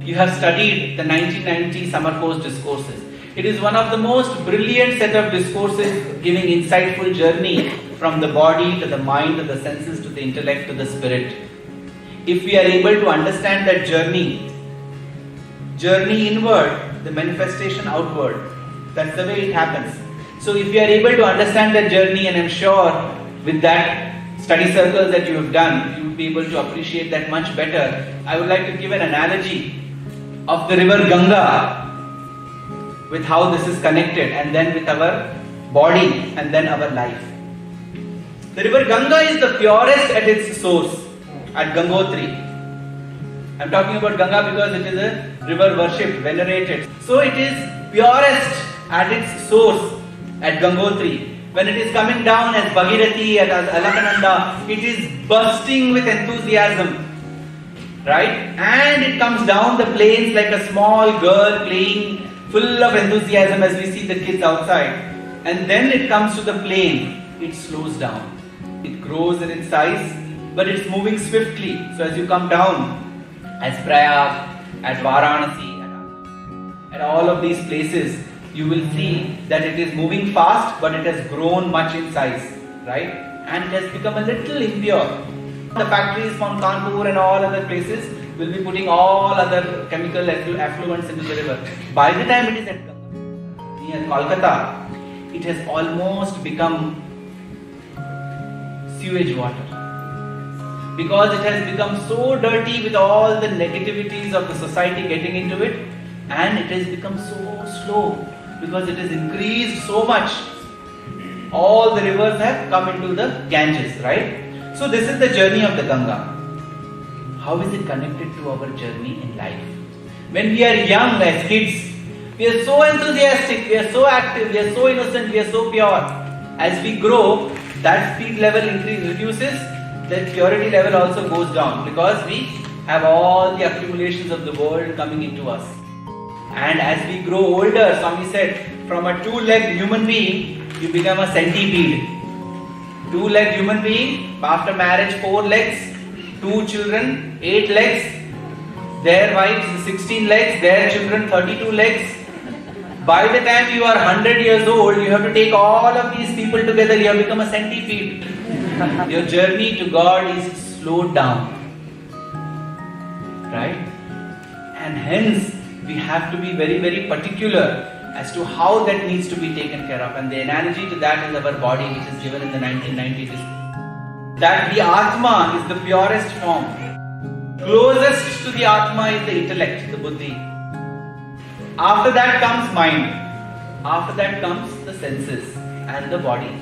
You have studied the 1990 summer course discourses. It is one of the most brilliant set of discourses giving insightful journey from the body to the mind to the senses to the intellect to the spirit. If we are able to understand that journey inward, the manifestation outward, that's the way it happens. So if you are able to understand that journey, and I'm sure with that study circles that you have done, you will be able to appreciate that much better. I would like to give an analogy of the river Ganga with how this is connected, and then with our body and then our life. The river Ganga is the purest at its source, at Gangotri. I'm talking about Ganga because it is a river worshipped, venerated. So it is purest at its source at Gangotri. When it is coming down as Bhagirathi at Alakananda, it is bursting with enthusiasm. Right? And it comes down the plains like a small girl playing, full of enthusiasm as we see the kids outside. And then it comes to the plain, it slows down. It grows in its size, but it's moving swiftly. So as you come down, as Prayag, at Varanasi, at all of these places, you will see that it is moving fast, but it has grown much in size, right? And it has become a little impure. The factories from Kanpur and all other places will be putting all other chemical effluents into the river. By the time it is at near Kolkata, it has almost become sewage water. Because it has become so dirty with all the negativities of the society getting into it, and it has become so slow because it has increased so much. All the rivers have come into the Ganges, right? So this is the journey of the Ganga. How is it connected to our journey in life? When we are young as kids, we are so enthusiastic, we are so active, we are so innocent, we are so pure. As we grow, that speed level reduces, the purity level also goes down because we have all the accumulations of the world coming into us. And as we grow older, Swami said, from a two-legged human being, you become a centipede. Two-legged human being, after marriage 4 legs, 2 children, 8 legs, their wives 16 legs, their children 32 legs. By the time you are 100 years old, you have to take all of these people together, you have become a centipede. Your journey to God is slowed down. Right? And hence, we have to be very, very particular as to how that needs to be taken care of. And the analogy to that is our body, which is given in the 1990s. That the Atma is the purest form. Closest to the Atma is the intellect, the Buddhi. After that comes mind. After that comes the senses and the body.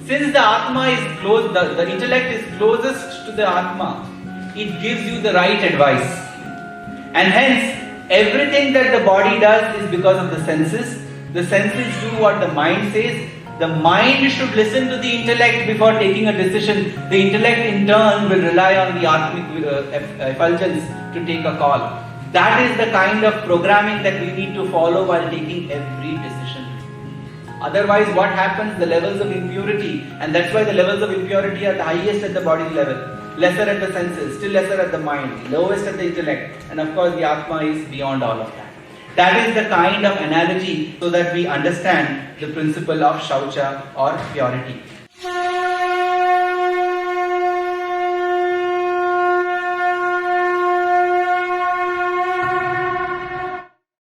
Since the Atma is close, the intellect is closest to the Atma, it gives you the right advice. And hence, everything that the body does is because of the senses. The senses do what the mind says. The mind should listen to the intellect before taking a decision. The intellect in turn will rely on the Atmic effulgence to take a call. That is the kind of programming that we need to follow while taking every decision. Otherwise, what happens? The levels of impurity, and that's why the levels of impurity are the highest at the body level, lesser at the senses, still lesser at the mind, lowest at the intellect, and of course the Atma is beyond all of that. That is the kind of analogy so that we understand the principle of Shaucha or purity.